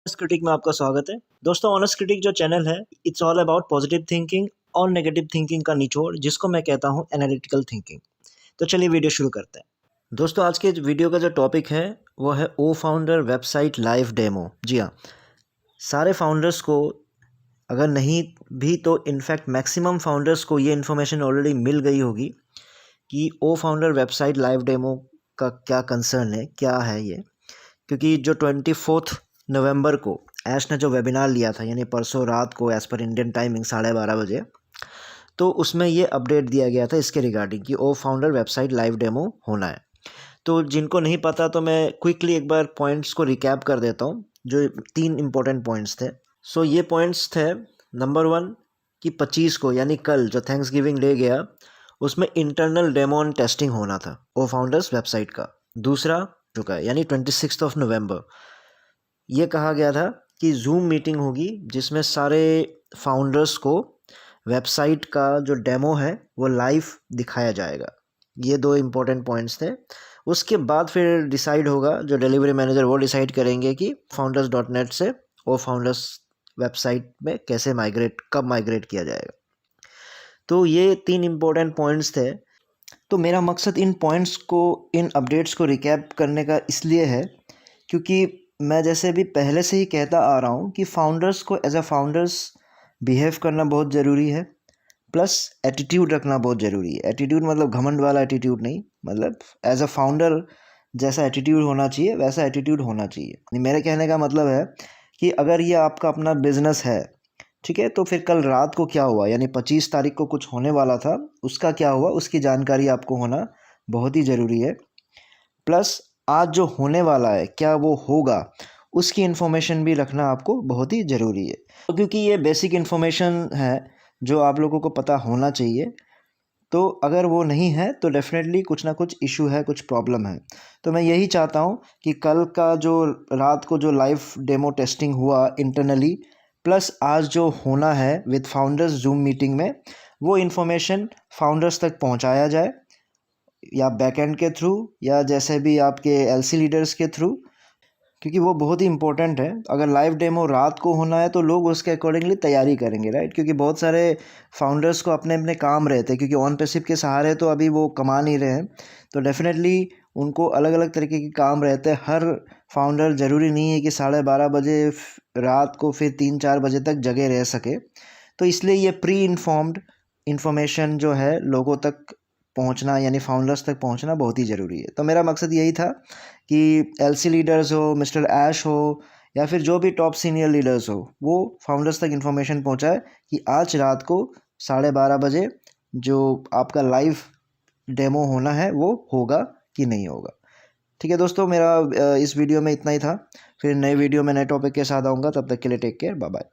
Honest critic में आपका स्वागत है। दोस्तों, ऑनेस्ट क्रिटिक जो चैनल है, it's all about positive thinking और नेगेटिव थिंकिंग का निचोड़, जिसको मैं कहता हूँ एनालिटिकल थिंकिंग। तो चलिए वीडियो शुरू करते हैं। दोस्तों, आज के वीडियो का जो टॉपिक है वो है ओ फाउंडर वेबसाइट लाइव डेमो। जी हाँ, सारे फाउंडर्स को अगर नहीं भी तो इनफैक्ट मैक्सिमम फाउंडर्स को ये इन्फॉर्मेशन ऑलरेडी मिल गई होगी कि ओ फाउंडर वेबसाइट लाइव डेमो का क्या कंसर्न है, क्या है ये। क्योंकि जो 24 नवंबर को ऐश ने जो वेबिनार लिया था, यानी परसों रात को एज़ पर इंडियन टाइमिंग 12:30 बजे, तो उसमें ये अपडेट दिया गया था इसके रिगार्डिंग कि ओ फाउंडर वेबसाइट लाइव डेमो होना है। तो जिनको नहीं पता तो मैं क्विकली एक बार पॉइंट्स को रिकैप कर देता हूँ, जो 3 इम्पोर्टेंट पॉइंट्स थे। सो ये पॉइंट्स थे, नंबर 1 कि 25 को यानी कल जो थैंक्स गिविंग डे गया, उसमें इंटरनल डेमो एंड टेस्टिंग होना था ओ फाउंडर्स वेबसाइट का। दूसरा चुका है यानी 26 नवंबर, ये कहा गया था कि जूम मीटिंग होगी जिसमें सारे फाउंडर्स को वेबसाइट का जो डेमो है वो लाइव दिखाया जाएगा। ये 2 इम्पोर्टेंट पॉइंट्स थे। उसके बाद फिर डिसाइड होगा, जो डिलीवरी मैनेजर वो डिसाइड करेंगे कि founders.net से ओ फाउंडर्स वेबसाइट में कैसे कब माइग्रेट किया जाएगा। तो ये 3 इम्पोर्टेंट पॉइंट्स थे। तो मेरा मकसद इन पॉइंट्स को, इन अपडेट्स को रिकैप करने का इसलिए है क्योंकि मैं जैसे भी पहले से ही कहता आ रहा हूँ कि फाउंडर्स को एज अ फाउंडर्स बिहेव करना बहुत ज़रूरी है, प्लस एटीट्यूड रखना बहुत ज़रूरी है। एटीट्यूड मतलब घमंड वाला एटीट्यूड नहीं, मतलब एज अ फाउंडर जैसा एटीट्यूड होना चाहिए वैसा एटीट्यूड होना चाहिए। मेरे कहने का मतलब है कि अगर ये आपका अपना बिजनेस है, ठीक है, तो फिर कल रात को क्या हुआ, यानी 25 तारीख को कुछ होने वाला था, उसका क्या हुआ उसकी जानकारी आपको होना बहुत ही ज़रूरी है। प्लस आज जो होने वाला है क्या वो होगा, उसकी इन्फॉर्मेशन भी रखना आपको बहुत ही ज़रूरी है। तो क्योंकि ये बेसिक इन्फॉर्मेशन है जो आप लोगों को पता होना चाहिए, तो अगर वो नहीं है तो डेफिनेटली कुछ ना कुछ इशू है, कुछ प्रॉब्लम है। तो मैं यही चाहता हूँ कि कल का जो रात को जो लाइव डेमो टेस्टिंग हुआ इंटरनली, प्लस आज जो होना है विद फाउंडर्स जूम मीटिंग में, वो इन्फॉर्मेशन फाउंडर्स तक पहुँचाया जाए, या बैकएंड के थ्रू या जैसे भी आपके एलसी लीडर्स के थ्रू, क्योंकि वो बहुत ही इंपॉर्टेंट है। अगर लाइव डेमो रात को होना है तो लोग उसके अकॉर्डिंगली तैयारी करेंगे, राइट, क्योंकि बहुत सारे फाउंडर्स को अपने अपने काम रहते हैं, क्योंकि ऑन पैसिव के सहारे तो अभी वो कमा नहीं रहे हैं, तो डेफिनेटली उनको अलग अलग तरीके के काम रहते हैं। हर फाउंडर ज़रूरी नहीं है कि 12:30 बजे रात को फिर 3-4 बजे तक जगे रह सके। तो इसलिए ये प्री इन्फॉर्म्ड इन्फॉर्मेशन जो है लोगों तक पहुंचना, यानी फाउंडर्स तक पहुंचना बहुत ही ज़रूरी है। तो मेरा मकसद यही था कि एलसी लीडर्स हो, मिस्टर ऐश हो, या फिर जो भी टॉप सीनियर लीडर्स हो, वो फाउंडर्स तक इन्फॉर्मेशन पहुंचाए कि आज रात को 12:30 बजे जो आपका लाइव डेमो होना है वो होगा कि नहीं होगा। ठीक है दोस्तों, मेरा इस वीडियो में इतना ही था। फिर नए वीडियो में नए टॉपिक के साथ आऊँगा, तब तक के लिए टेक केयर, बाय बाय।